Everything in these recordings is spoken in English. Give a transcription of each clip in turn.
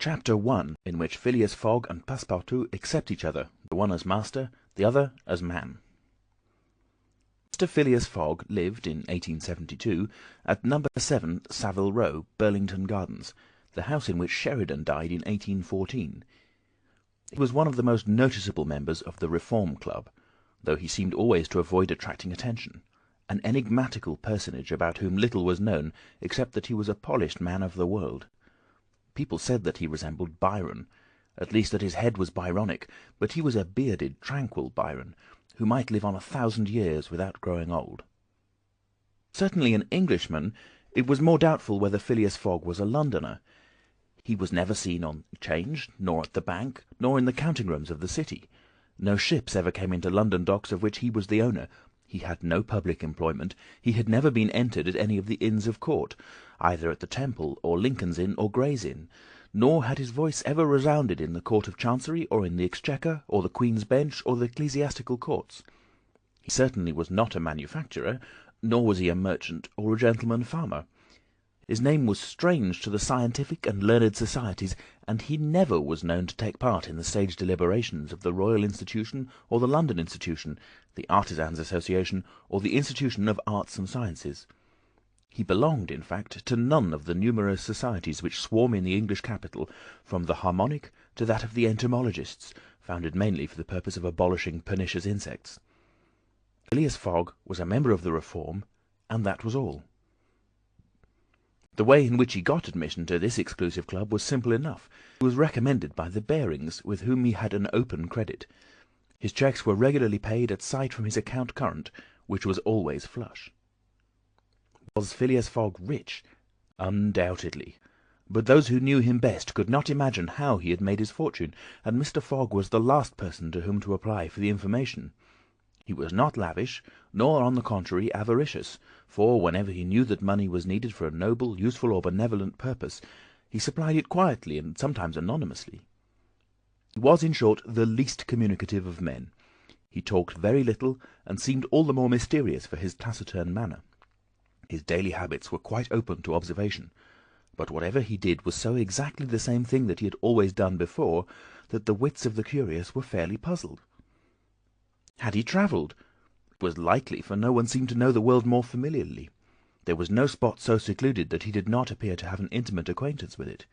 Chapter 1, in which Phileas Fogg and Passepartout accept each other, the one as master, the other as man. Mr. Phileas Fogg lived, in 1872, at No. 7 Savile Row, Burlington Gardens, the house in which Sheridan died in 1814. He was one of the most noticeable members of the Reform Club, though he seemed always to avoid attracting attention, an enigmatical personage about whom little was known, except that he was a polished man of the world. People said that he resembled Byron, at least that his head was Byronic, but he was a bearded, tranquil Byron, who might live on 1,000 years without growing old. Certainly an Englishman, it was more doubtful whether Phileas Fogg was a Londoner. He was never seen on 'Change, nor at the bank, nor in the counting-rooms of the city. No ships ever came into London docks of which he was the owner. He had no public employment. He had never been entered at any of the Inns of Court, either at the Temple, or Lincoln's Inn, or Gray's Inn, nor had his voice ever resounded in the Court of Chancery, or in the Exchequer, or the Queen's Bench, or the ecclesiastical courts. He certainly was not a manufacturer, nor was he a merchant or a gentleman farmer. His name was strange to the scientific and learned societies, and he never was known to take part in the stage deliberations of the Royal Institution, or the London Institution, the Artisans' Association, or the Institution of Arts and Sciences. He belonged, in fact, to none of the numerous societies which swarm in the English capital, from the Harmonic to that of the Entomologists, founded mainly for the purpose of abolishing pernicious insects. Phileas Fogg was a member of the Reform, and that was all. The way in which he got admission to this exclusive club was simple enough. He was recommended by the Barings, with whom he had an open credit. His cheques were regularly paid at sight from his account current, which was always flush. Was Phileas Fogg rich? Undoubtedly. But those who knew him best could not imagine how he had made his fortune, and Mr. Fogg was the last person to whom to apply for the information. He was not lavish, nor, on the contrary, avaricious, for whenever he knew that money was needed for a noble, useful, or benevolent purpose, he supplied it quietly and sometimes anonymously. He was, in short, the least communicative of men. He talked very little, and seemed all the more mysterious for his taciturn manner. His daily habits were quite open to observation, but whatever he did was so exactly the same thing that he had always done before, that the wits of the curious were fairly puzzled. Had he travelled? It was likely, for no one seemed to know the world more familiarly. There was no spot so secluded that he did not appear to have an intimate acquaintance with it.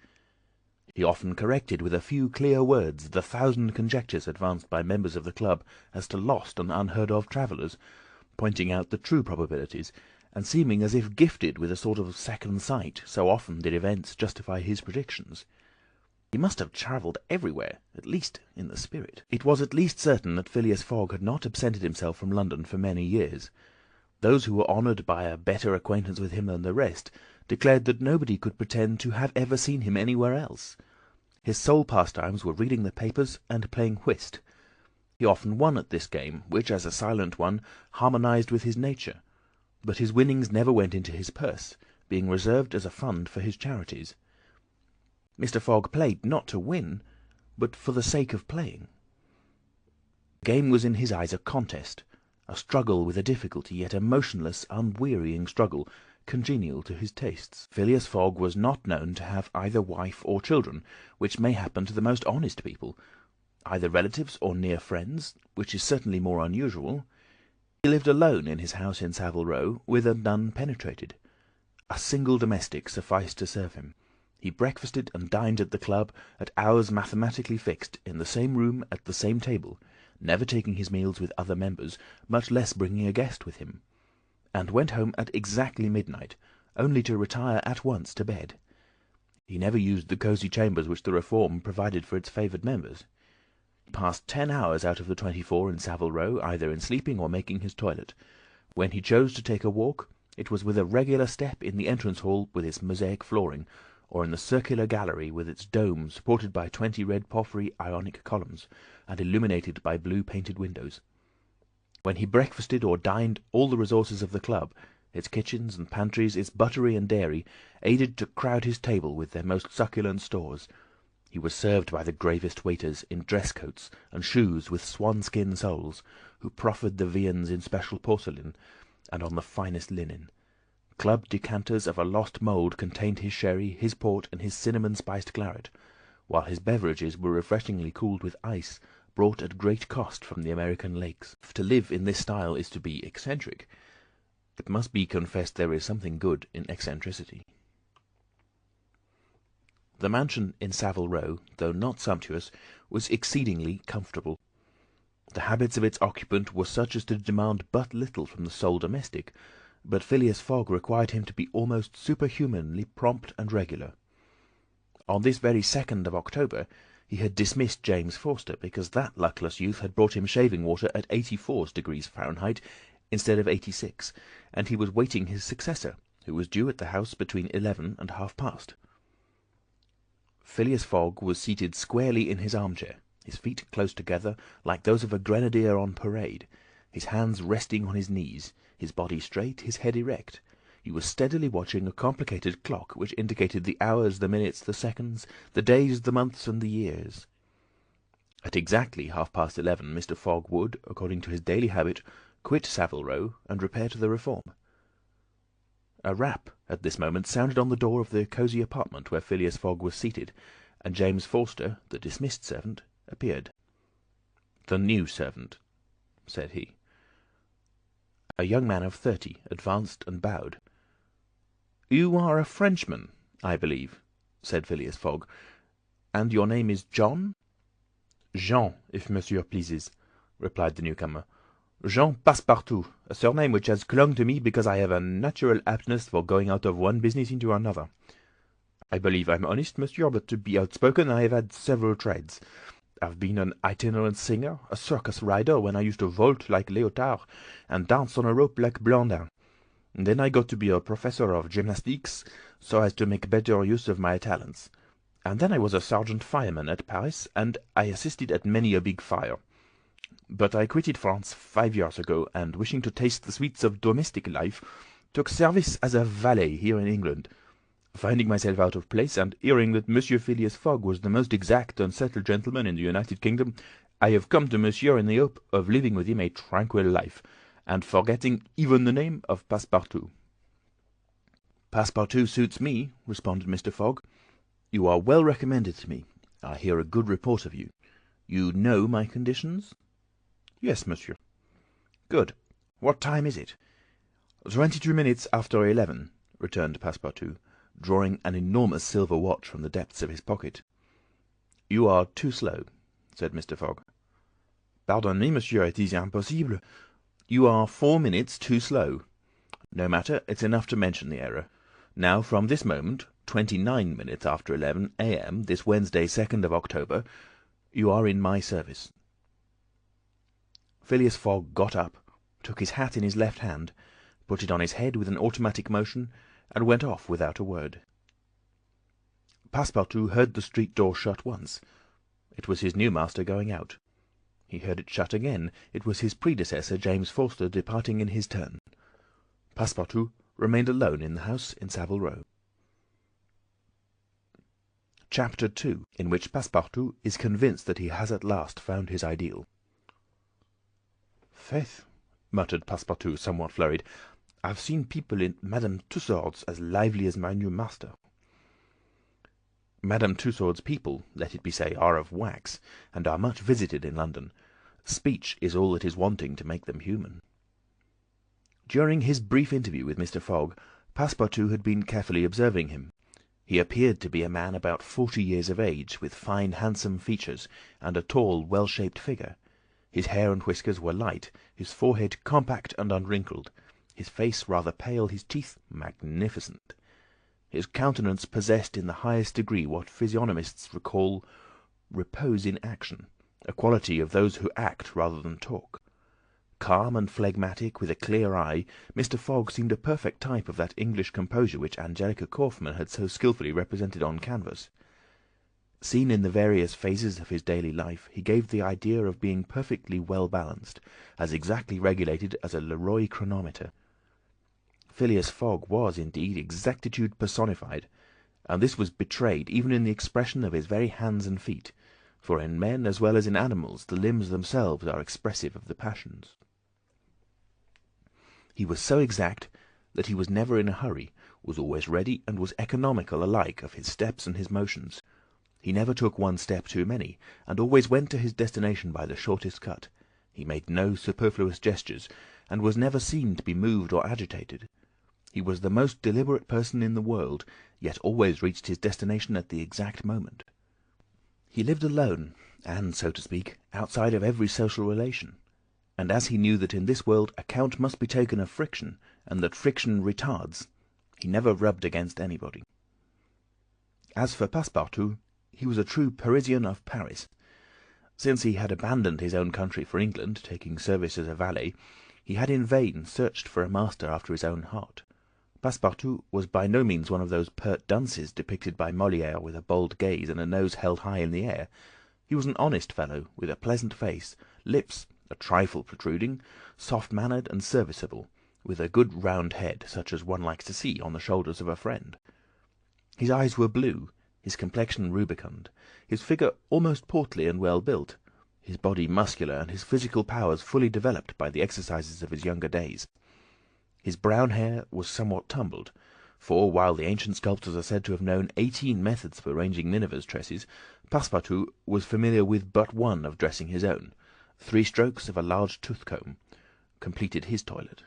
He often corrected with a few clear words the 1,000 conjectures advanced by members of the club as to lost and unheard-of travellers, pointing out the true probabilities, and seeming as if gifted with a sort of second sight, so often did events justify his predictions. He must have travelled everywhere, at least in the spirit. It was at least certain that Phileas Fogg had not absented himself from London for many years. Those who were honoured by a better acquaintance with him than the rest declared that nobody could pretend to have ever seen him anywhere else. His sole pastimes were reading the papers and playing whist. He often won at this game, which, as a silent one, harmonized with his nature, but his winnings never went into his purse, being reserved as a fund for his charities. Mr. Fogg played not to win, but for the sake of playing. The game was in his eyes a contest, a struggle with a difficulty, yet a motionless, unwearying struggle, congenial to his tastes. Phileas Fogg was not known to have either wife or children, which may happen to the most honest people, either relatives or near friends, which is certainly more unusual. He lived alone in his house in Savile Row, whither none penetrated. A single domestic sufficed to serve him. He breakfasted and dined at the club, at hours mathematically fixed, in the same room, at the same table, never taking his meals with other members, much less bringing a guest with him, and went home at exactly midnight, only to retire at once to bed. He never used the cosy chambers which the Reform provided for its favoured members. He passed 10 hours out of the 24 in Savile Row, either in sleeping or making his toilet. When he chose to take a walk, it was with a regular step in the entrance hall with its mosaic flooring, or in the circular gallery with its dome supported by 20 red porphyry Ionic columns, and illuminated by blue painted windows. When he breakfasted or dined, all the resources of the club, its kitchens and pantries, its buttery and dairy, aided to crowd his table with their most succulent stores. He was served by the gravest waiters, in dress coats and shoes with swan-skin soles, who proffered the viands in special porcelain, and on the finest linen. Club decanters of a lost mould contained his sherry, his port, and his cinnamon-spiced claret, while his beverages were refreshingly cooled with ice brought at great cost from the American lakes. To live in this style is to be eccentric. It must be confessed there is something good in eccentricity. The mansion in Savile Row, though not sumptuous, was exceedingly comfortable. The habits of its occupant were such as to demand but little from the sole domestic, but Phileas Fogg required him to be almost superhumanly prompt and regular. On this very 2nd of October he had dismissed James Forster, because that luckless youth had brought him shaving water at 84° Fahrenheit instead of 86, and he was waiting his successor, who was due at the house between 11 and half past. Phileas Fogg was seated squarely in his armchair, his feet close together, like those of a grenadier on parade, his hands resting on his knees, his body straight, his head erect. He was steadily watching a complicated clock which indicated the hours, the minutes, the seconds, the days, the months, and the years. At exactly 11:30 Mr. Fogg would, according to his daily habit, quit Savile Row and repair to the Reform. A rap at this moment sounded on the door of the cosy apartment where Phileas Fogg was seated, and James Forster, the dismissed servant, appeared. "The new servant," said he. A young man of 30 advanced and bowed. "You are a Frenchman, I believe," said Phileas Fogg, "and your name is John?" "Jean, if monsieur pleases," replied the newcomer. "Jean Passepartout, a surname which has clung to me because I have a natural aptness for going out of one business into another. I believe I'm honest, monsieur, but to be outspoken I have had several trades. I've been an itinerant singer, a circus rider when I used to vault like Léotard, and dance on a rope like Blandin. Then I got to be a professor of gymnastics, so as to make better use of my talents. And then I was a sergeant fireman at Paris, and I assisted at many a big fire. But I quitted France 5 years ago, and wishing to taste the sweets of domestic life, took service as a valet here in England. Finding myself out of place, and hearing that Monsieur Phileas Fogg was the most exact and settled gentleman in the United Kingdom, I have come to Monsieur in the hope of living with him a tranquil life, and forgetting even the name of Passepartout." "Passepartout suits me," responded Mr. Fogg. "You are well recommended to me. I hear a good report of you. You know my conditions?" "Yes, monsieur." "Good. What time is it?" 22 minutes after 11, returned Passepartout, drawing an enormous silver watch from the depths of his pocket. "You are too slow," said Mr. Fogg. "Pardon me, monsieur, it is impossible. You are 4 minutes too slow. No matter, it's enough to mention the error. Now, from this moment, 29 minutes after 11 a.m., this Wednesday, 2nd of October, you are in my service." Phileas Fogg got up, took his hat in his left hand, put it on his head with an automatic motion, and went off without a word. Passepartout heard the street door shut once. It was his new master going out. He heard it shut again. It was his predecessor, James Forster, departing in his turn. Passepartout remained alone in the house in Savile Row. Chapter 2, in which Passepartout is convinced that he has at last found his ideal. "Faith," muttered Passepartout, somewhat flurried, "I've seen people in Madame Tussaud's as lively as my new master." Madame Tussaud's people, let it be said, are of wax, and are much visited in London. Speech is all that is wanting to make them human. During his brief interview with Mr. Fogg, Passepartout had been carefully observing him. He appeared to be a man about 40 years of age, with fine handsome features, and a tall well-shaped figure. His hair and whiskers were light, his forehead compact and unwrinkled, his face rather pale, his teeth magnificent. His countenance possessed in the highest degree what physiognomists call repose in action, a quality of those who act rather than talk. Calm and phlegmatic, with a clear eye, Mr. Fogg seemed a perfect type of that English composure which Angelica Kauffmann had so skilfully represented on canvas. Seen in the various phases of his daily life, he gave the idea of being perfectly well balanced, as exactly regulated as a Leroy chronometer. Phileas Fogg was, indeed, exactitude personified, and this was betrayed even in the expression of his very hands and feet, for in men as well as in animals the limbs themselves are expressive of the passions. He was so exact that he was never in a hurry, was always ready, and was economical alike of his steps and his motions. He never took one step too many, and always went to his destination by the shortest cut. He made no superfluous gestures, and was never seen to be moved or agitated. He was the most deliberate person in the world, yet always reached his destination at the exact moment. He lived alone, and, so to speak, outside of every social relation, and as he knew that in this world account must be taken of friction, and that friction retards, he never rubbed against anybody. As for Passepartout, he was a true Parisian of Paris. Since he had abandoned his own country for England, taking service as a valet, he had in vain searched for a master after his own heart. Passepartout was by no means one of those pert dunces depicted by Molière with a bold gaze and a nose held high in the air. He was an honest fellow, with a pleasant face, lips a trifle protruding, soft-mannered and serviceable, with a good round head, such as one likes to see on the shoulders of a friend. His eyes were blue, his complexion rubicund, his figure almost portly and well built, his body muscular, and his physical powers fully developed by the exercises of his younger days. His brown hair was somewhat tumbled, for, while the ancient sculptors are said to have known 18 methods of arranging Nineveh's tresses, Passepartout was familiar with but one of dressing his own. 3 strokes of a large tooth-comb completed his toilet.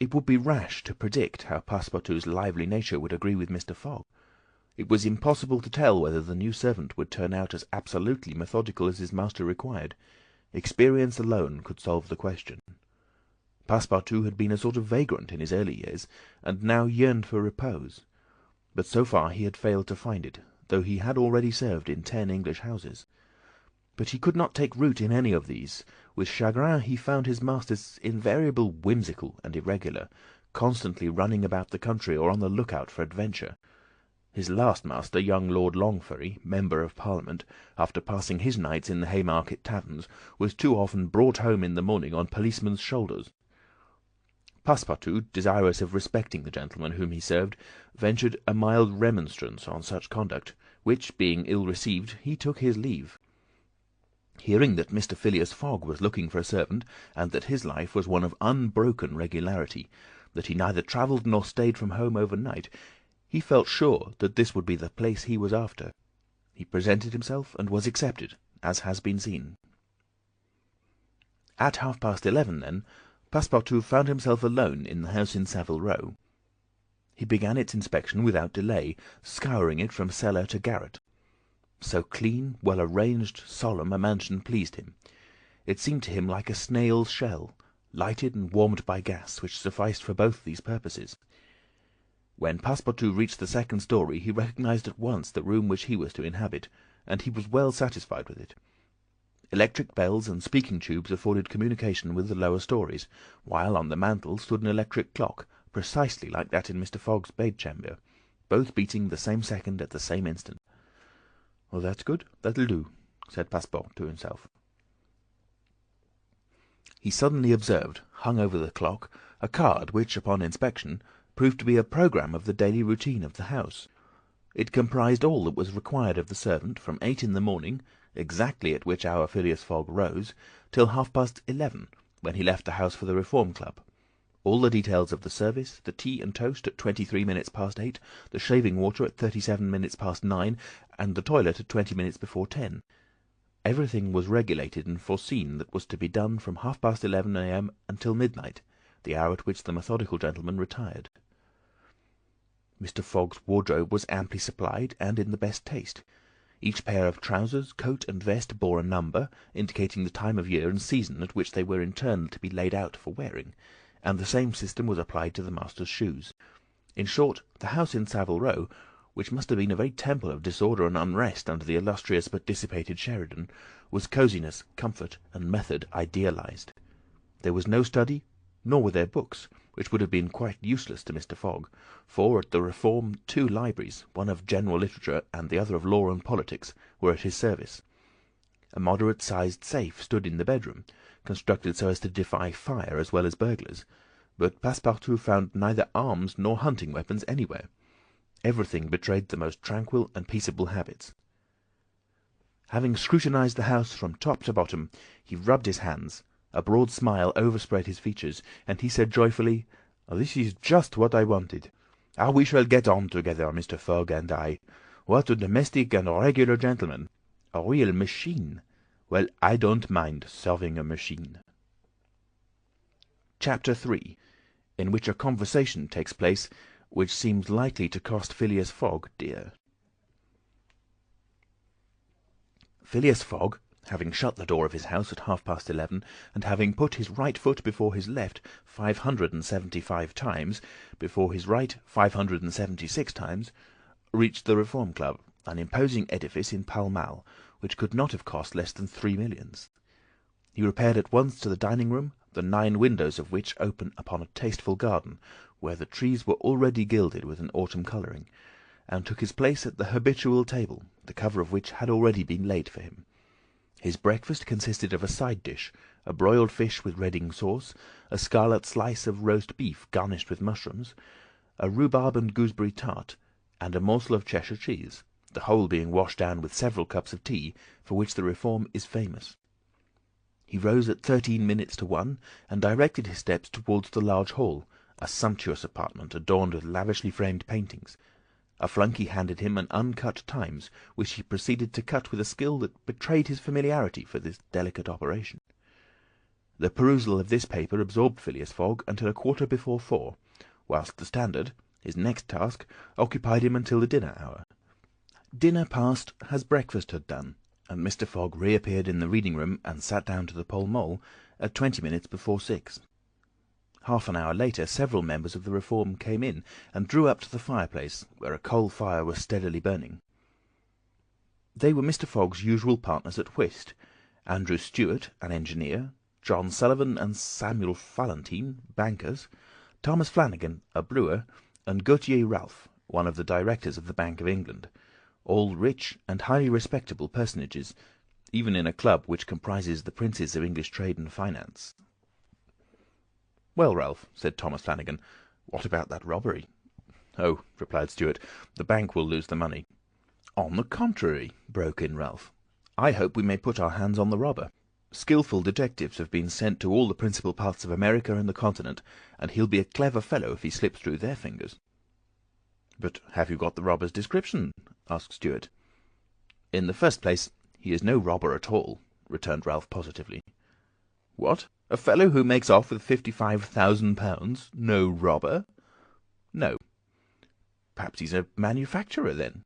It would be rash to predict how Passepartout's lively nature would agree with Mr. Fogg. It was impossible to tell whether the new servant would turn out as absolutely methodical as his master required. Experience alone could solve the question. Passepartout had been a sort of vagrant in his early years, and now yearned for repose. But so far he had failed to find it, though he had already served in 10 English houses. But he could not take root in any of these. With chagrin he found his masters invariably whimsical and irregular, constantly running about the country or on the lookout for adventure. His last master, young Lord Longferry, Member of Parliament, after passing his nights in the Haymarket taverns, was too often brought home in the morning on policemen's shoulders. Passepartout, desirous of respecting the gentleman whom he served, ventured a mild remonstrance on such conduct, which, being ill received, he took his leave. Hearing that Mr. Phileas Fogg was looking for a servant, and that his life was one of unbroken regularity, that he neither travelled nor stayed from home overnight, he felt sure that this would be the place he was after. He presented himself, and was accepted, as has been seen. At 11:30, then, Passepartout found himself alone in the house in Savile Row. He began its inspection without delay, scouring it from cellar to garret. So clean, well-arranged, solemn a mansion pleased him. It seemed to him like a snail's shell, lighted and warmed by gas, which sufficed for both these purposes. When Passepartout reached the 2nd story, he recognized at once the room which he was to inhabit, and he was well satisfied with it. Electric bells and speaking tubes afforded communication with the lower stories, while on the mantel stood an electric clock, precisely like that in Mr. Fogg's bedchamber, both beating the same second at the same instant. "Well, that's good, that'll do," said Passepartout to himself. He suddenly observed, hung over the clock, a card which, upon inspection, proved to be a programme of the daily routine of the house. It comprised all that was required of the servant from 8 in the morning, exactly at which hour Phileas Fogg rose, till 11:30, when he left the house for the Reform Club. All the details of the service, the tea and toast at 23 minutes past 8, the shaving water at 37 minutes past 9, and the toilet at 20 minutes before 10. Everything was regulated and foreseen that was to be done from 11:30 a.m. until midnight, the hour at which the methodical gentleman retired. Mr. Fogg's wardrobe was amply supplied and in the best taste. Each pair of trousers, coat, and vest bore a number, indicating the time of year and season at which they were in turn to be laid out for wearing, and the same system was applied to the master's shoes. In short, the house in Savile Row, which must have been a very temple of disorder and unrest under the illustrious but dissipated Sheridan, was coziness, comfort, and method idealized. There was no study, nor were there books, which would have been quite useless to Mr. Fogg, for at the Reform 2 libraries, one of general literature and the other of law and politics, were at his service. A moderate-sized safe stood in the bedroom, constructed so as to defy fire as well as burglars, but Passepartout found neither arms nor hunting weapons anywhere. Everything betrayed the most tranquil and peaceable habits. Having scrutinized the house from top to bottom, he rubbed his hands. A broad smile overspread his features, and he said joyfully, "This is just what I wanted. How we shall get on together, Mr. Fogg and I! What a domestic and regular gentleman! A real machine! Well, I don't mind serving a machine. Chapter 3, in which a conversation takes place which seems likely to cost Phileas Fogg dear. Phileas Fogg, having shut the door of his house at 11:30, and having put his right foot before his left 575 times, before his right 576 times, reached the Reform Club, an imposing edifice in Pall Mall, which could not have cost less than 3 millions. He repaired at once to the dining-room, the 9 windows of which open upon a tasteful garden, where the trees were already gilded with an autumn colouring, and took his place at the habitual table, the cover of which had already been laid for him. His breakfast consisted of a side dish, a broiled fish with Reading sauce, a scarlet slice of roast beef garnished with mushrooms, a rhubarb and gooseberry tart, and a morsel of Cheshire cheese, the whole being washed down with several cups of tea, for which the Reform is famous. He rose at 1:13, and directed his steps towards the large hall, a sumptuous apartment adorned with lavishly framed paintings. A flunkey handed him an uncut Times, which he proceeded to cut with a skill that betrayed his familiarity for this delicate operation. The perusal of this paper absorbed Phileas Fogg until 4:15, whilst the Standard, his next task, occupied him until the dinner hour. Dinner passed as breakfast had done, and Mr. Fogg reappeared in the reading-room and sat down to the Pall Mall at 6:20. Half an hour later several members of the Reform came in and drew up to the fireplace, where a coal fire was steadily burning. They were Mr. Fogg's usual partners at whist, Andrew Stewart, an engineer, John Sullivan and Samuel Fallentin, bankers, Thomas Flanagan, a brewer, and Gautier Ralph, one of the directors of the Bank of England, all rich and highly respectable personages, even in a club which comprises the princes of English trade and finance. "Well, Ralph," said Thomas Flanagan, "what about that robbery?" "Oh," replied Stewart, "the bank will lose the money." "On the contrary," broke in Ralph, "I hope we may put our hands on the robber. Skilful detectives have been sent to all the principal parts of America and the Continent, and he'll be a clever fellow if he slips through their fingers." "But have you got the robber's description?" asked Stewart. "In the first place, he is no robber at all," returned Ralph positively. "What? A fellow who makes off with £55,000 no robber?" "No." "Perhaps he's a manufacturer, then?"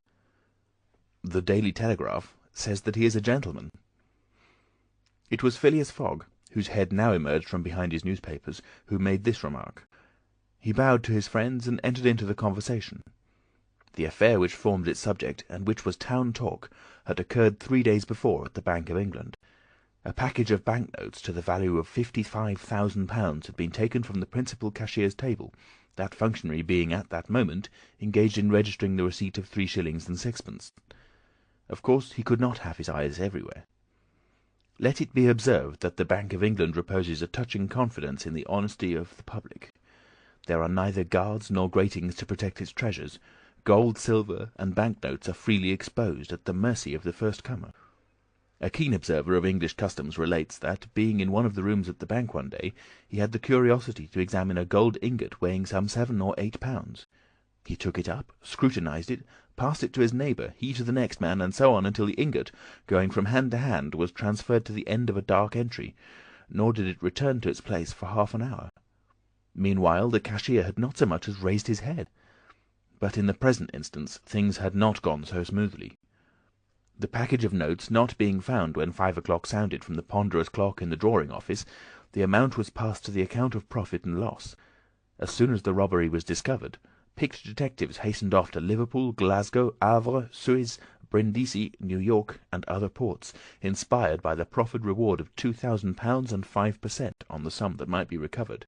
"The Daily Telegraph says that he is a gentleman." It was Phileas Fogg, whose head now emerged from behind his newspapers, who made this remark. He bowed to his friends and entered into the conversation. The affair which formed its subject, and which was town talk, had occurred 3 days before at the Bank of England. A package of banknotes to the value of £55,000 had been taken from the principal cashier's table, that functionary being at that moment engaged in registering the receipt of 3 shillings and 6pence. Of course he could not have his eyes everywhere. Let it be observed that the Bank of England reposes a touching confidence in the honesty of the public. There are neither guards nor gratings to protect its treasures. Gold, silver, and banknotes are freely exposed, at the mercy of the first comer. A keen observer of English customs relates that, being in one of the rooms at the bank one day, he had the curiosity to examine a gold ingot weighing some 7 or 8 pounds. He took it up, scrutinized it, passed it to his neighbour, he to the next man, and so on until the ingot, going from hand to hand, was transferred to the end of a dark entry, nor did it return to its place for half an hour. Meanwhile the cashier had not so much as raised his head. But in the present instance things had not gone so smoothly. The package of notes not being found when 5 o'clock sounded from the ponderous clock in the drawing-office, the amount was passed to the account of profit and loss. As soon as the robbery was discovered, picked detectives hastened off to Liverpool, Glasgow, Havre, Suez, Brindisi, New York, and other ports, inspired by the proffered reward of £2,000 and 5 per cent. On the sum that might be recovered.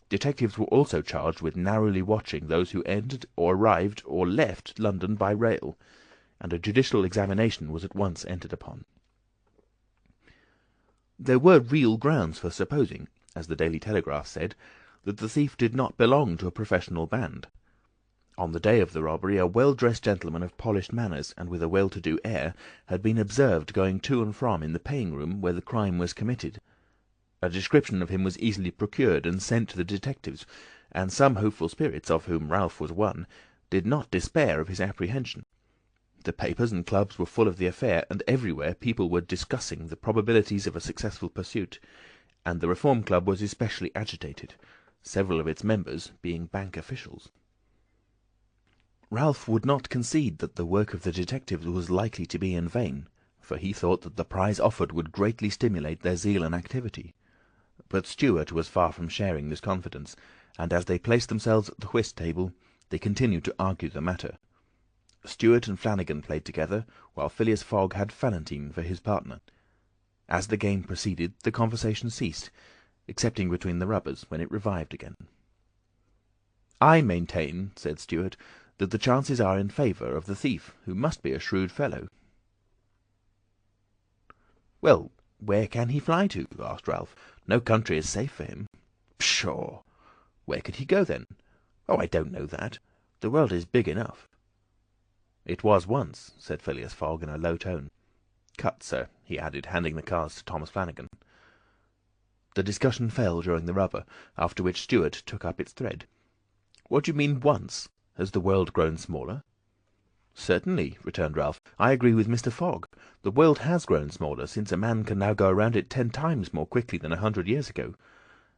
Detectives were also charged with narrowly watching those who entered or arrived or left London by rail, and a judicial examination was at once entered upon. There were real grounds for supposing, as the Daily Telegraph said, that the thief did not belong to a professional band. On the day of the robbery a well-dressed gentleman of polished manners and with a well-to-do air had been observed going to and from in the paying-room where the crime was committed. A description of him was easily procured and sent to the detectives, and some hopeful spirits, of whom Ralph was one, did not despair of his apprehension. The papers and clubs were full of the affair, and everywhere people were discussing the probabilities of a successful pursuit, and the Reform Club was especially agitated, several of its members being bank officials. Ralph would not concede that the work of the detectives was likely to be in vain, for he thought that the prize offered would greatly stimulate their zeal and activity. But Stuart was far from sharing this confidence, and as they placed themselves at the whist table, they continued to argue the matter. Stuart and Flanagan played together, while Phileas Fogg had Valentine for his partner. As the game proceeded, the conversation ceased, excepting between the rubbers, when it revived again. "I maintain," said Stuart, "that the chances are in favour of the thief, who must be a shrewd fellow." "Well, where can he fly to?" asked Ralph. "No country is safe for him." "Pshaw! Where could he go, then?" "Oh, I don't know that. The world is big enough." "It was once," said Phileas Fogg in a low tone. "Cut, sir," he added, handing the cards to Thomas Flanagan. The discussion fell during the rubber, after which Stuart took up its thread. "What do you mean, once? Has the world grown smaller?" "Certainly," returned Ralph. "I agree with Mr. Fogg. The world has grown smaller, since a man can now go around it 10 times more quickly than 100 years ago,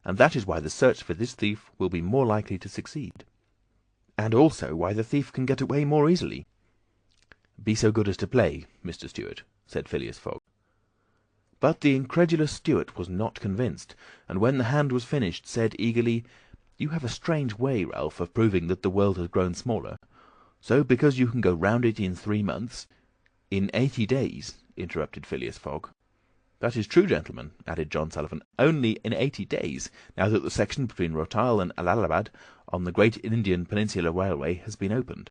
and that is why the search for this thief will be more likely to succeed. And also why the thief can get away more easily." "Be so good as to play, Mr. Stuart," said Phileas Fogg. But the incredulous Stuart was not convinced, and when the hand was finished, said eagerly, "You have a strange way, Ralph, of proving that the world has grown smaller. So, because you can go round it in 3 months—" "In 80 days," interrupted Phileas Fogg. "That is true, gentlemen," added John Sullivan. "Only in 80 days, now that the section between Rothal and Allahabad on the great Indian Peninsular Railway has been opened.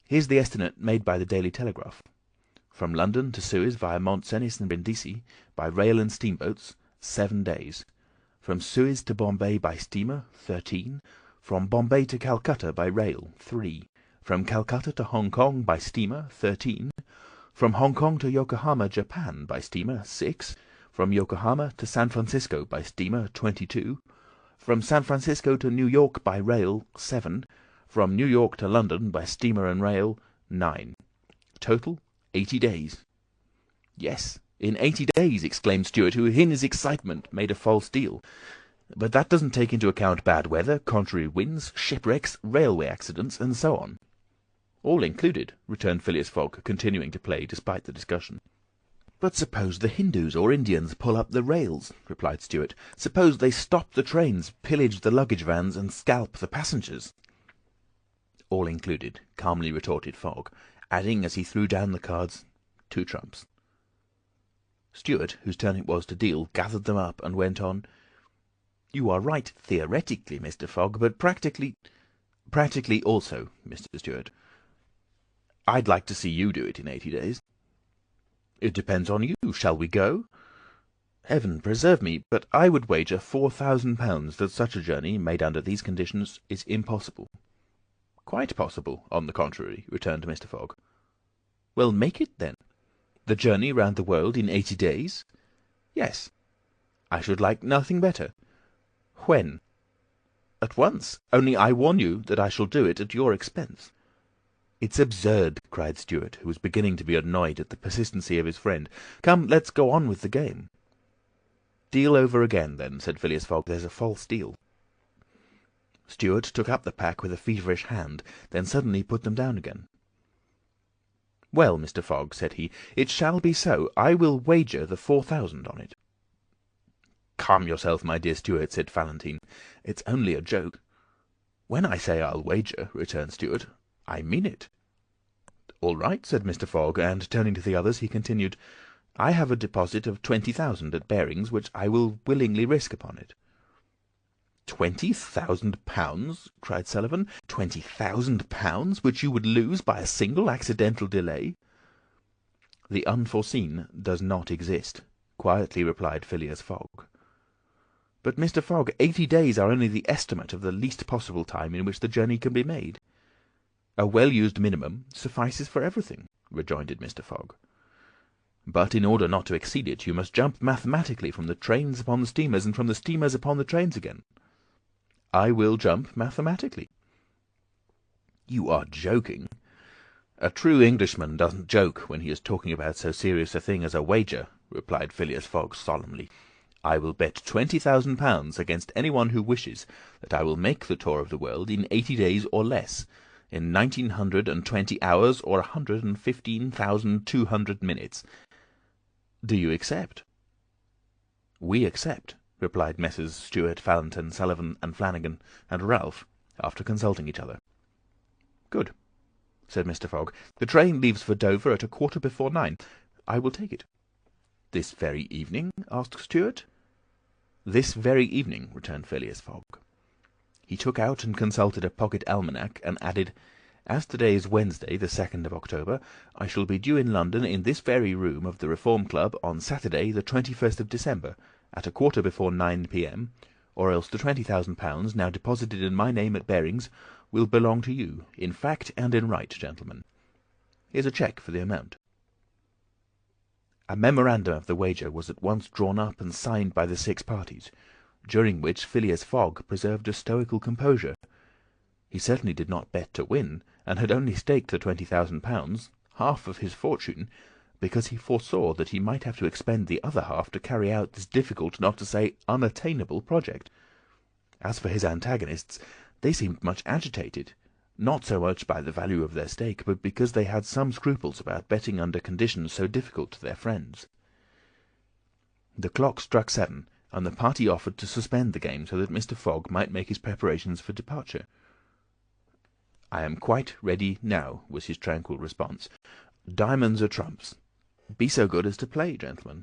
Here's the estimate made by the Daily Telegraph. From London to Suez via Mont Cenis and Brindisi, by rail and steamboats, 7 days. From Suez to Bombay by steamer, 13. From Bombay to Calcutta by rail, 3. From Calcutta to Hong Kong by steamer, 13. From Hong Kong to Yokohama, Japan, by steamer, 6. From Yokohama to San Francisco by steamer, 22. From San Francisco to New York by rail, 7. From New York to London by steamer and rail, 9. Total, 80 days. "Yes, in 80 days," exclaimed Stuart, who in his excitement made a false deal. "But that doesn't take into account bad weather, contrary winds, shipwrecks, railway accidents, and so on." "All included," returned Phileas Fogg, continuing to play despite the discussion. "But suppose the Hindus or Indians pull up the rails," replied Stuart. "Suppose they stop the trains, pillage the luggage vans, and scalp the passengers." "All included," calmly retorted Fogg, adding, as he threw down the cards, 2 trumps. Stuart, whose turn it was to deal, gathered them up and went on. "You are right theoretically, Mr. Fogg, but practically—" "Practically also, Mr. Stuart. I'd like to see you do it in 80 days." "It depends on you. Shall we go?" "Heaven preserve me, but I would wager £4,000 that such a journey, made under these conditions, is impossible." "Quite possible, on the contrary," returned Mr. Fogg. "Well, make it, then. The journey round the world in 80 days?" "Yes." "I should like nothing better." "When?" "At once. Only I warn you that I shall do it at your expense." "It's absurd," cried Stuart, who was beginning to be annoyed at the persistency of his friend. "Come, let's go on with the game." "Deal over again, then," said Phileas Fogg. "There's a false deal." Stuart took up the pack with a feverish hand, then suddenly put them down again. "Well, Mr. Fogg," said he, "it shall be so. I will wager the 4,000 on it." "Calm yourself, my dear Stuart," said Valentine. "It's only a joke." "When I say I'll wager," returned Stuart, "I mean it." "All right," said Mr. Fogg, and turning to the others, he continued, "I have a deposit of 20,000 at Bearings, which I will willingly risk upon it." £20,000!" cried Sullivan. £20,000, which you would lose by a single accidental delay? "The unforeseen does not exist," quietly replied Phileas Fogg. "But, Mr. Fogg, 80 days are only the estimate of the least possible time in which the journey can be made." "A well-used minimum suffices for everything," rejoined Mr. Fogg. "But in order not to exceed it, you must jump mathematically from the trains upon the steamers, and from the steamers upon the trains again." "I will jump mathematically." "You are joking." "A true Englishman doesn't joke when he is talking about so serious a thing as a wager," replied Phileas Fogg solemnly. "I will bet £20,000 against anyone who wishes that I will make the tour of the world in 80 days or less, in 1920 hours or 115,200 minutes. Do you accept?" "We accept," replied Messrs. Stewart, Fallentin, Sullivan, and Flanagan, and Ralph, after consulting each other. "Good," said Mr. Fogg. "The train leaves for Dover at 9:15. I will take it." "This very evening?" asked Stewart. "This very evening," returned Phileas Fogg. He took out and consulted a pocket almanac, and added, "As today is Wednesday, the 2nd of October, I shall be due in London in this very room of the Reform Club on Saturday, the 21st of December, at 9:15 p.m., or else the £20,000 now deposited in my name at Baring's will belong to you, in fact and in right, gentlemen. Here's a cheque for the amount." A memorandum of the wager was at once drawn up and signed by the 6 parties, during which Phileas Fogg preserved a stoical composure. He certainly did not bet to win, and had only staked the £20,000, half of his fortune, because he foresaw that he might have to expend the other half to carry out this difficult, not to say unattainable, project. As for his antagonists, they seemed much agitated, not so much by the value of their stake, but because they had some scruples about betting under conditions so difficult to their friends. The clock struck 7, and the party offered to suspend the game so that Mr. Fogg might make his preparations for departure. "I am quite ready now," was his tranquil response. "Diamonds are trumps. Be so good as to play, gentlemen."